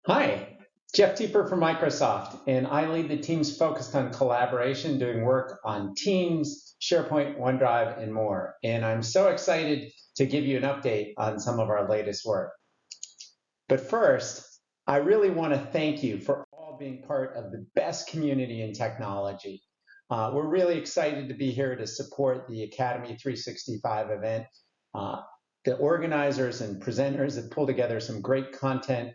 Hi, Jeff Teper from Microsoft, and I lead the teams focused on collaboration, doing work on Teams, SharePoint, OneDrive, and more. And I'm so excited to give you an update on some of our latest work. But first, I really want to thank you for all being part of the best community in technology. We're really excited to be here to support the Academy365 event. The organizers and presenters have pulled together some great content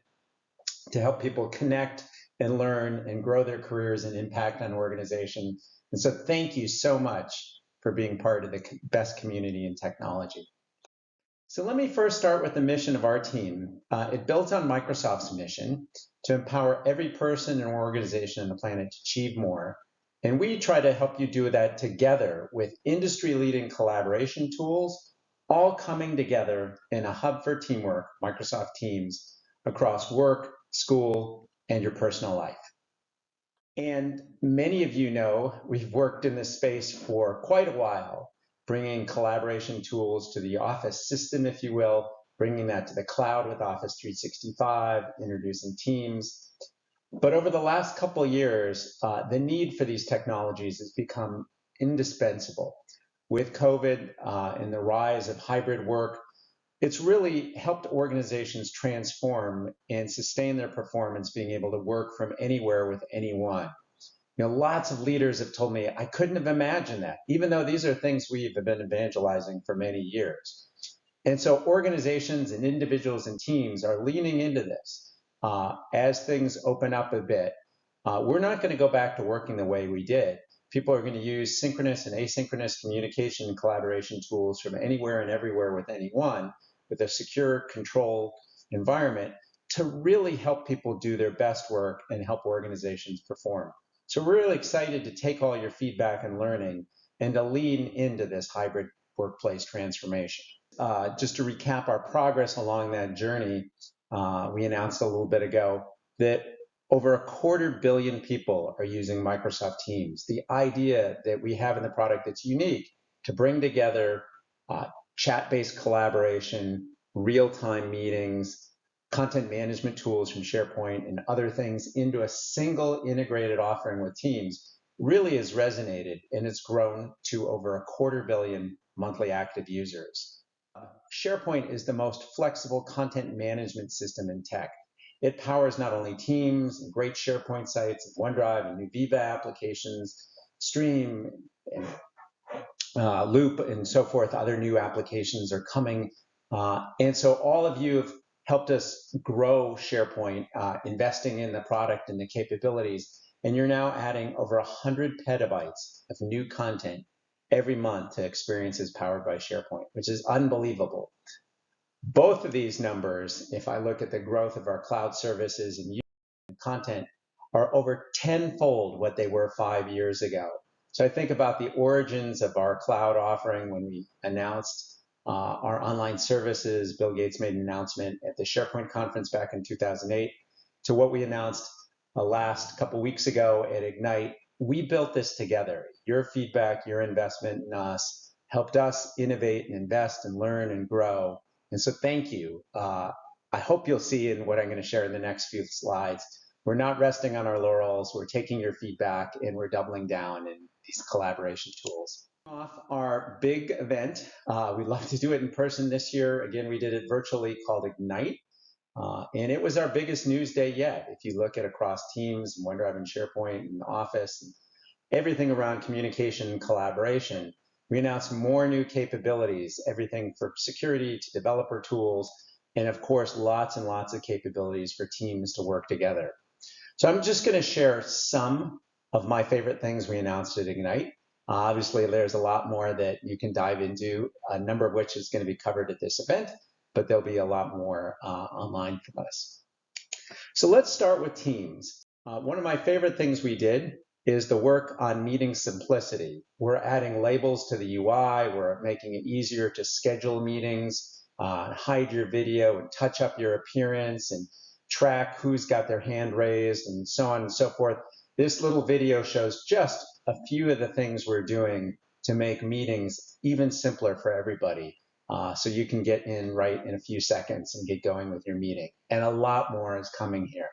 to help people connect and learn and grow their careers and impact on organizations. And so thank you so much for being part of the best community in technology. So let me first start with the mission of our team. It builds on Microsoft's mission to empower every person and organization on the planet to achieve more. And we try to help you do that together with industry-leading collaboration tools, all coming together in a hub for teamwork, Microsoft Teams, across work, school, and your personal life. And many of you know we've worked in this space for quite a while, bringing collaboration tools to the Office system, if you will, bringing that to the cloud with Office 365, introducing Teams. But over the last couple of years, the need for these technologies has become indispensable. With COVID and the rise of hybrid work, it's really helped organizations transform and sustain their performance, being able to work from anywhere with anyone. You know, lots of leaders have told me, I couldn't have imagined that, even though these are things we've been evangelizing for many years. And so organizations and individuals and teams are leaning into this. As things open up a bit, we're not going to go back to working the way we did. People are going to use synchronous and asynchronous communication and collaboration tools from anywhere and everywhere with anyone, with a secure, controlled environment to really help people do their best work and help organizations perform. So we're really excited to take all your feedback and learning and to lean into this hybrid workplace transformation. Just to recap our progress along that journey, we announced a little bit ago that over 250 million people are using Microsoft Teams. The idea that we have in the product that's unique to bring together chat-based collaboration, real-time meetings, content management tools from SharePoint, and other things into a single integrated offering with Teams really has resonated, and it's grown to over 250 million monthly active users. SharePoint is the most flexible content management system in tech. It powers not only Teams and great SharePoint sites, and OneDrive and new Viva applications, Stream, and Loop, and so forth. Other new applications are coming. And so all of you have helped us grow SharePoint, investing in the product and the capabilities. And you're now adding over 100 petabytes of new content every month to experiences powered by SharePoint, which is unbelievable. Both of these numbers, if I look at the growth of our cloud services and content, are over tenfold what they were 5 years ago. So I think about the origins of our cloud offering when we announced our online services. Bill Gates made an announcement at the SharePoint conference back in 2008 to what we announced last couple weeks ago at Ignite. We built this together. Your feedback, your investment in us helped us innovate and invest and learn and grow. And so thank you. I hope you'll see in what I'm going to share in the next few slides. We're not resting on our laurels. We're taking your feedback and we're doubling down in these collaboration tools. Off our big event, we'd love to do it in person this year. Again, we did it virtually, called Ignite. And it was our biggest news day yet. If you look at across Teams, and OneDrive and SharePoint and Office, and everything around communication and collaboration, we announced more new capabilities, everything from security to developer tools, and of course, lots and lots of capabilities for teams to work together. So I'm just going to share some of my favorite things we announced at Ignite. Obviously, there's a lot more that you can dive into, a number of which is going to be covered at this event, but there'll be a lot more online from us. So let's start with Teams. One of my favorite things we did is the work on meeting simplicity. We're adding labels to the UI. We're making it easier to schedule meetings, hide your video and touch up your appearance and track who's got their hand raised and so on and so forth. This little video shows just a few of the things we're doing to make meetings even simpler for everybody. So you can get in right in a few seconds and get going with your meeting. And a lot more is coming here.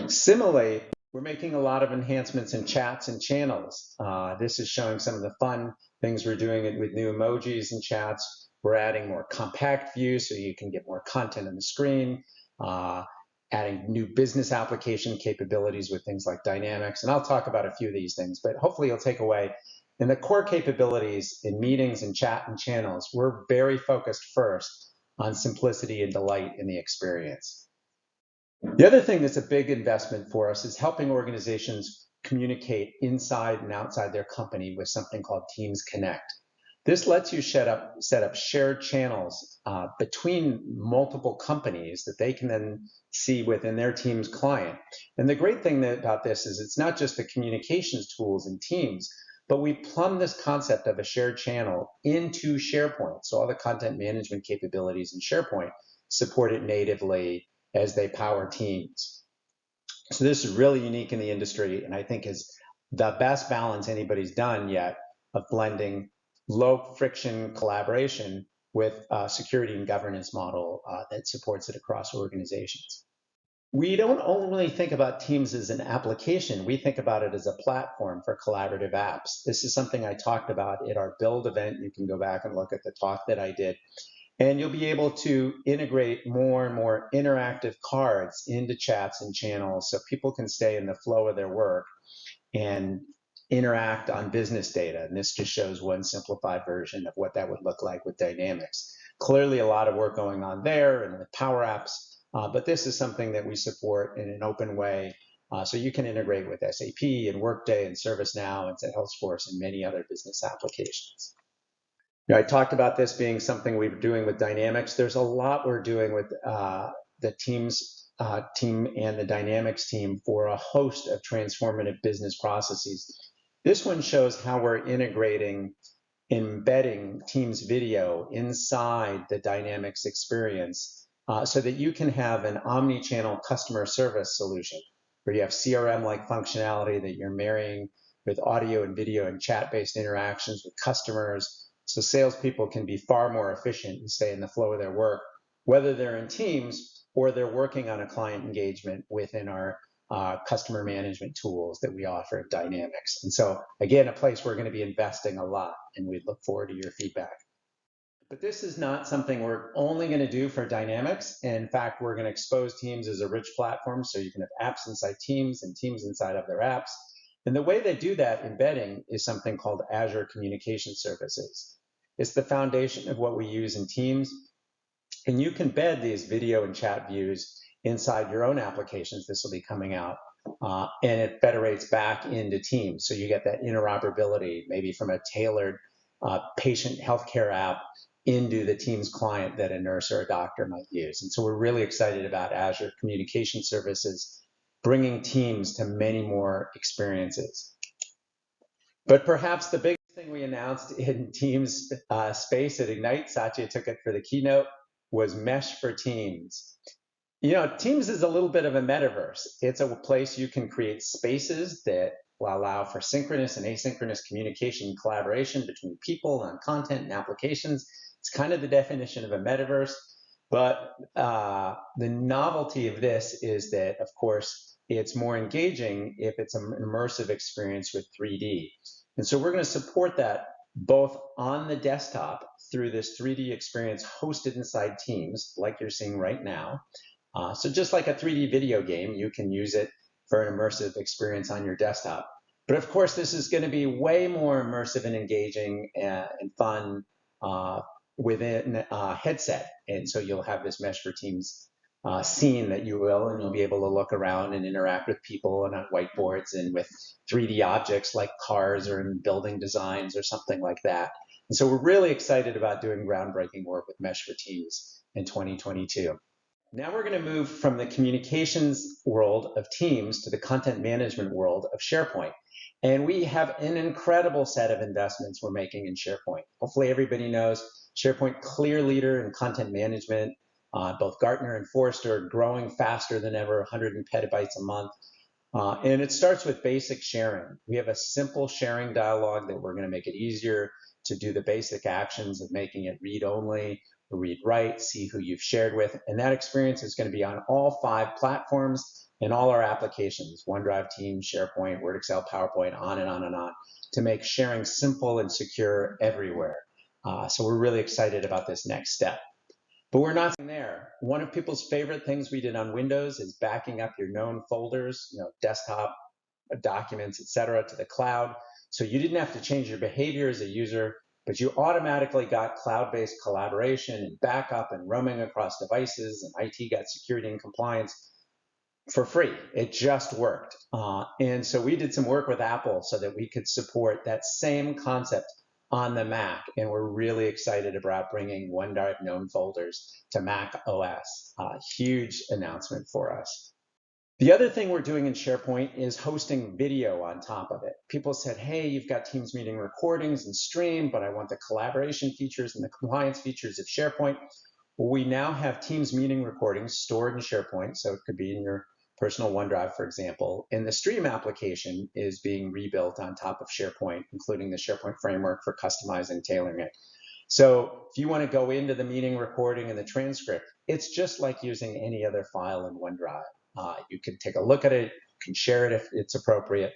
Similarly, we're making a lot of enhancements in chats and channels. This is showing some of the fun things we're doing with new emojis and chats. We're adding more compact views so you can get more content on the screen, adding new business application capabilities with things like dynamics. And I'll talk about a few of these things, but hopefully you'll take away. In the core capabilities in meetings and chat and channels, we're very focused first on simplicity and delight in the experience. The other thing that's a big investment for us is helping organizations communicate inside and outside their company with something called Teams Connect. This lets you set up shared channels between multiple companies that they can then see within their Teams client. And the great thing about this is it's not just the communications tools in Teams, but we plumb this concept of a shared channel into SharePoint. So all the content management capabilities in SharePoint support it natively as they power Teams. So this is really unique in the industry, and I think is the best balance anybody's done yet of blending low friction collaboration with a security and governance model that supports it across organizations. We don't only think about Teams as an application, we think about it as a platform for collaborative apps. This is something I talked about at our build event. You can go back and look at the talk that I did. And you'll be able to integrate more and more interactive cards into chats and channels so people can stay in the flow of their work and interact on business data. And this just shows one simplified version of what that would look like with Dynamics. Clearly a lot of work going on there and with Power Apps, but this is something that we support in an open way. So you can integrate with SAP and Workday and ServiceNow and Salesforce and many other business applications. I talked about this being something we're doing with Dynamics. There's a lot we're doing with the Teams team and the Dynamics team for a host of transformative business processes. This one shows how we're integrating, embedding Teams video inside the Dynamics experience so that you can have an omni-channel customer service solution where you have CRM-like functionality that you're marrying with audio and video and chat-based interactions with customers. So salespeople can be far more efficient and stay in the flow of their work, whether they're in Teams or they're working on a client engagement within our customer management tools that we offer at Dynamics. And so again, a place we're going to be investing a lot, and we look forward to your feedback. But this is not something we're only going to do for Dynamics. In fact, we're going to expose Teams as a rich platform so you can have apps inside Teams and Teams inside of their apps. And the way they do that embedding is something called Azure Communication Services. It's the foundation of what we use in Teams. And you can embed these video and chat views inside your own applications. This will be coming out. And it federates back into Teams. So you get that interoperability, maybe from a tailored patient healthcare app into the Teams client that a nurse or a doctor might use. And so we're really excited about Azure Communication Services bringing Teams to many more experiences. But perhaps the biggest thing we announced in Teams space at Ignite, Satya took it for the keynote, was Mesh for Teams. You know, Teams is a little bit of a metaverse. It's a place you can create spaces that will allow for synchronous and asynchronous communication and collaboration between people on content and applications. It's kind of the definition of a metaverse. But the novelty of this is that, of course, it's more engaging if it's an immersive experience with 3D. And so we're going to support that both on the desktop through this 3D experience hosted inside Teams, like you're seeing right now. So just like a 3D video game, you can use it for an immersive experience on your desktop. But of course, this is going to be way more immersive and engaging and fun within a headset. And so you'll have this Mesh for Teams scene that you will, and you'll be able to look around and interact with people and on whiteboards and with 3D objects like cars or in building designs or something like that. And so we're really excited about doing groundbreaking work with Mesh for Teams in 2022. Now we're going to move from the communications world of Teams to the content management world of SharePoint. And we have an incredible set of investments we're making in SharePoint. Hopefully everybody knows SharePoint, clear leader in content management. Both Gartner and Forrester are growing faster than ever, 100 petabytes a month. And it starts with basic sharing. We have a simple sharing dialog that we're going to make it easier to do the basic actions of making it read-only, read-write, see who you've shared with. And that experience is going to be on all 5 platforms. in all our applications, OneDrive, Teams, SharePoint, Word, Excel, PowerPoint, on and on and on, to make sharing simple and secure everywhere. So we're really excited about this next step. But we're not there. One of people's favorite things we did on Windows is backing up your known folders, desktop, documents, etc., to the cloud. So you didn't have to change your behavior as a user, but you automatically got cloud-based collaboration and backup and roaming across devices, and IT got security and compliance for free. It just worked. And so we did some work with Apple so that we could support that same concept on the Mac, and we're really excited about bringing OneDrive known folders to Mac OS. Huge announcement for us. The other thing we're doing in SharePoint is hosting video on top of it. People said, hey, you've got Teams meeting recordings and stream, but I want the collaboration features and the compliance features of SharePoint. Well, we now have Teams meeting recordings stored in SharePoint, so it could be in your personal OneDrive, for example, and the stream application is being rebuilt on top of SharePoint, including the SharePoint framework for customizing and tailoring it. So if you want to go into the meeting recording and the transcript, it's just like using any other file in OneDrive. You can take a look at it, you can share it if it's appropriate.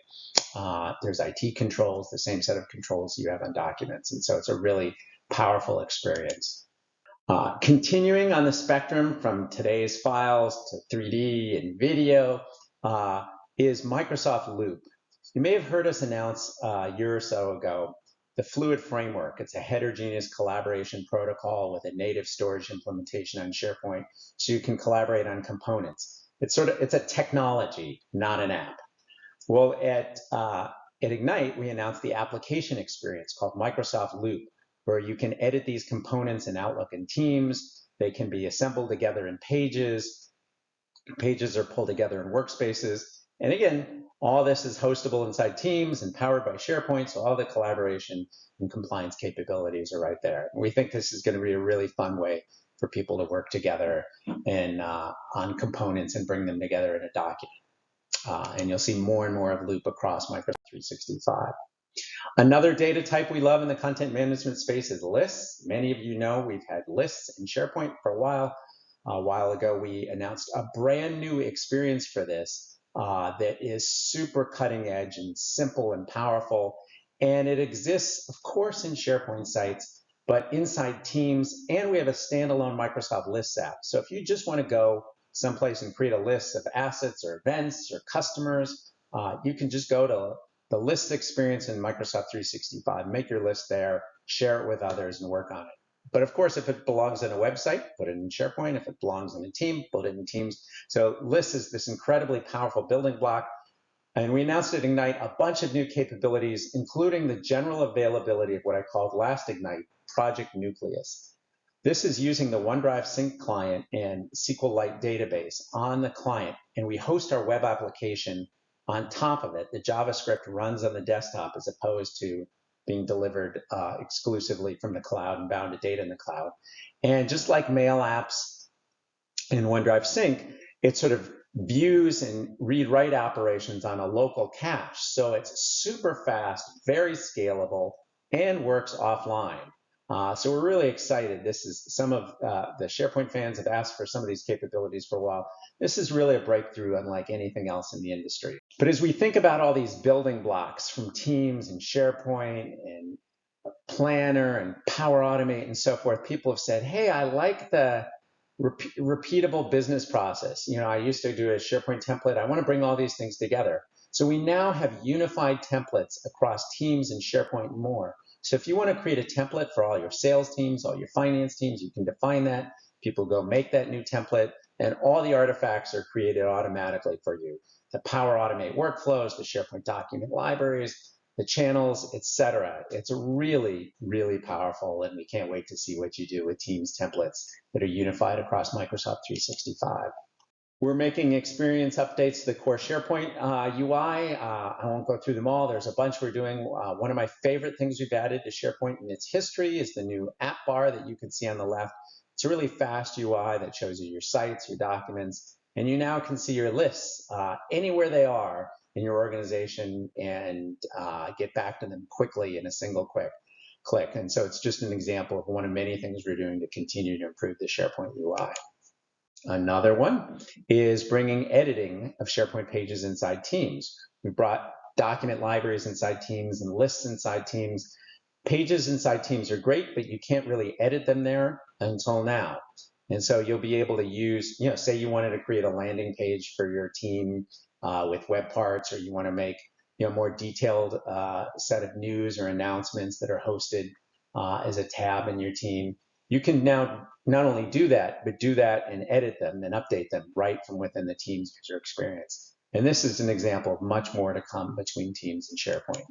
There's IT controls, the same set of controls you have on documents, and so it's a really powerful experience. Continuing on the spectrum from today's files to 3D and video is Microsoft Loop. You may have heard us announce a year or so ago the Fluid Framework. It's a heterogeneous collaboration protocol with a native storage implementation on SharePoint, so you can collaborate on components. It's a technology, not an app. Well, at Ignite, we announced the application experience called Microsoft Loop, where you can edit these components in Outlook and Teams. They can be assembled together in pages. Pages are pulled together in workspaces. And again, all this is hostable inside Teams and powered by SharePoint, so all the collaboration and compliance capabilities are right there. And we think this is going to be a really fun way for people to work together and on components and bring them together in a document. And you'll see more and more of Loop across Microsoft 365. Another data type we love in the content management space is lists. Many of you know we've had lists in SharePoint for a while. A while ago, we announced a brand new experience for this that is super cutting edge and simple and powerful. And it exists, of course, in SharePoint sites, but inside Teams, and we have a standalone Microsoft Lists app. So if you just want to go someplace and create a list of assets or events or customers, you can just go to the list experience in Microsoft 365, make your list there, share it with others, and work on it. But of course, if it belongs in a website, put it in SharePoint. If it belongs in a team, put it in Teams. So lists is this incredibly powerful building block. And we announced at Ignite a bunch of new capabilities, including the general availability of what I called last Ignite, Project Nucleus. This is using the OneDrive Sync client and SQLite database on the client, and we host our web application on top of it. The JavaScript runs on the desktop as opposed to being delivered exclusively from the cloud and bound to data in the cloud. And just like mail apps in OneDrive Sync, it sort of views and read-write operations on a local cache. So it's super fast, very scalable, and works offline. So we're really excited. This is some of the SharePoint fans have asked for some of these capabilities for a while. This is really a breakthrough unlike anything else in the industry. But as we think about all these building blocks from Teams and SharePoint and Planner and Power Automate and so forth, people have said, hey, I like the repeatable business process. I used to do a SharePoint template. I want to bring all these things together. So we now have unified templates across Teams and SharePoint and more. So if you want to create a template for all your sales teams, all your finance teams, you can define that. People go make that new template, and all the artifacts are created automatically for you. The Power Automate workflows, the SharePoint document libraries, the channels, etc. It's really, really powerful, and we can't wait to see what you do with Teams templates that are unified across Microsoft 365. We're making experience updates to the core SharePoint UI. I won't go through them all. There's a bunch we're doing. One of my favorite things we've added to SharePoint in its history is the new app bar that you can see on the left. It's a really fast UI that shows you your sites, your documents, and you now can see your lists anywhere they are in your organization and get back to them quickly in a single quick click. And so it's just an example of one of many things we're doing to continue to improve the SharePoint UI. Another one is bringing editing of SharePoint pages inside Teams. We brought document libraries inside Teams and lists inside Teams. Pages inside Teams are great, but you can't really edit them there until now. And so you'll be able to use, say you wanted to create a landing page for your team with web parts, or you want to make, more detailed set of news or announcements that are hosted as a tab in your team. You can now not only do that, but do that and edit them and update them right from within the Teams user experience. And this is an example of much more to come between Teams and SharePoint.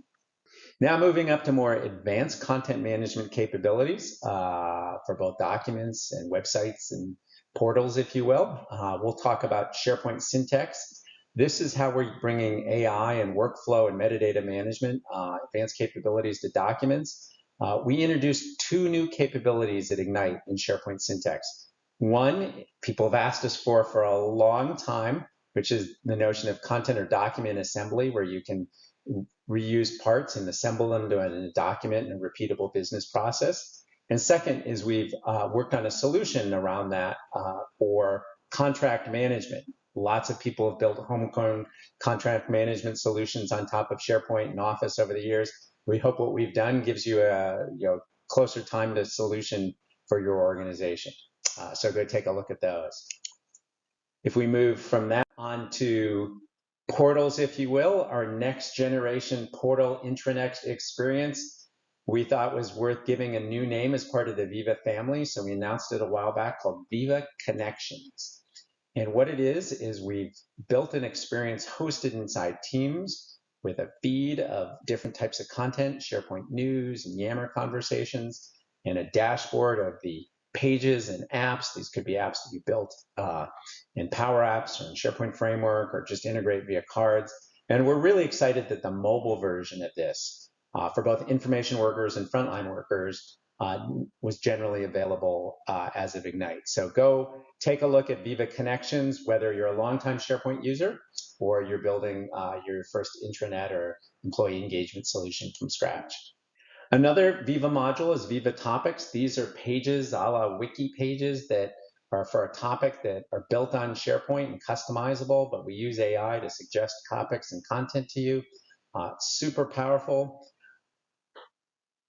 Now moving up to more advanced content management capabilities for both documents and websites and portals, if you will. We'll talk about Sharepoint Syntax. This is how we're bringing AI and workflow and metadata management, advanced capabilities to documents. We introduced 2 new capabilities at Ignite in Sharepoint Syntax. One, people have asked us for a long time, which is the notion of content or document assembly, where you can reuse parts and assemble them to a document in a repeatable business process. And second is we've worked on a solution around that for contract management. Lots of people have built homegrown contract management solutions on top of SharePoint and Office over the years. We hope what we've done gives you a closer time to solution for your organization. So go take a look at those. If we move from that on to portals, if you will, our next generation portal intranet experience, we thought was worth giving a new name as part of the Viva family. So we announced it a while back called Viva Connections. And what it is we've built an experience hosted inside Teams with a feed of different types of content, SharePoint news and Yammer conversations, and a dashboard of the pages and apps. These could be apps that you built in Power Apps or in SharePoint Framework or just integrate via cards. And we're really excited that the mobile version of this for both information workers and frontline workers was generally available as of Ignite. So go take a look at Viva Connections, whether you're a longtime SharePoint user or you're building your first intranet or employee engagement solution from scratch. Another Viva module is Viva Topics. These are pages, a la wiki pages, that are for a topic that are built on SharePoint and customizable, but we use AI to suggest topics and content to you. Super powerful.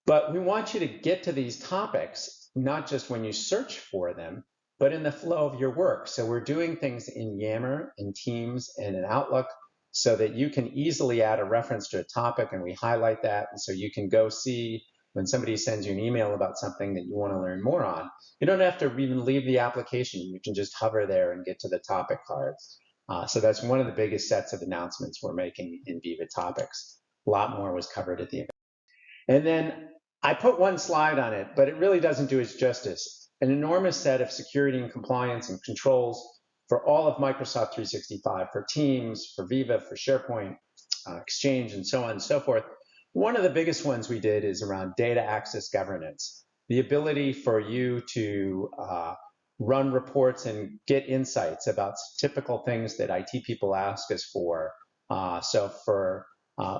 But we want you to get to these topics, not just when you search for them, but in the flow of your work. So we're doing things in Yammer, in Teams, and in Outlook so that you can easily add a reference to a topic, and we highlight that. And so you can go see when somebody sends you an email about something that you want to learn more on. You don't have to even leave the application. You can just hover there and get to the topic cards. So that's one of the biggest sets of announcements we're making in Viva Topics. A lot more was covered at the event. And then I put one slide on it, but it really doesn't do its justice. An enormous set of security and compliance and controls for all of Microsoft 365, for Teams, for Viva, for SharePoint, Exchange, and so on and so forth. One of the biggest ones we did is around data access governance, the ability for you to run reports and get insights about typical things that IT people ask us for. So for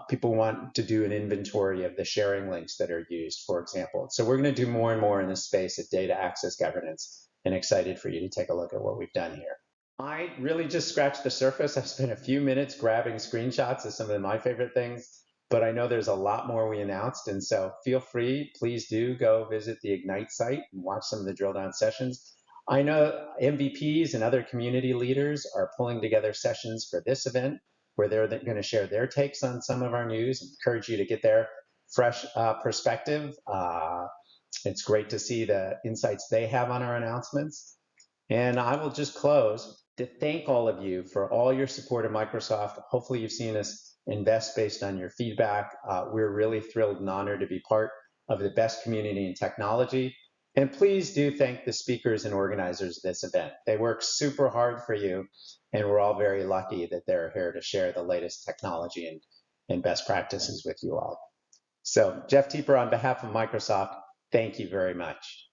people want to do an inventory of the sharing links that are used, for example. So we're going to do more and more in this space of data access governance, and excited for you to take a look at what we've done here. I really just scratched the surface. I've spent a few minutes grabbing screenshots of some of my favorite things, but I know there's a lot more we announced, and so feel free, please do go visit the Ignite site and watch some of the drill down sessions. I know MVPs and other community leaders are pulling together sessions for this event where they're going to share their takes on some of our news and encourage you to get their fresh perspective. It's great to see the insights they have on our announcements. And I will just close to thank all of you for all your support of Microsoft. Hopefully you've seen us invest based on your feedback. We're really thrilled and honored to be part of the best community in technology. And please do thank the speakers and organizers of this event. They work super hard for you, and we're all very lucky that they're here to share the latest technology and best practices with you all. So Jeff Teper, on behalf of Microsoft, thank you very much.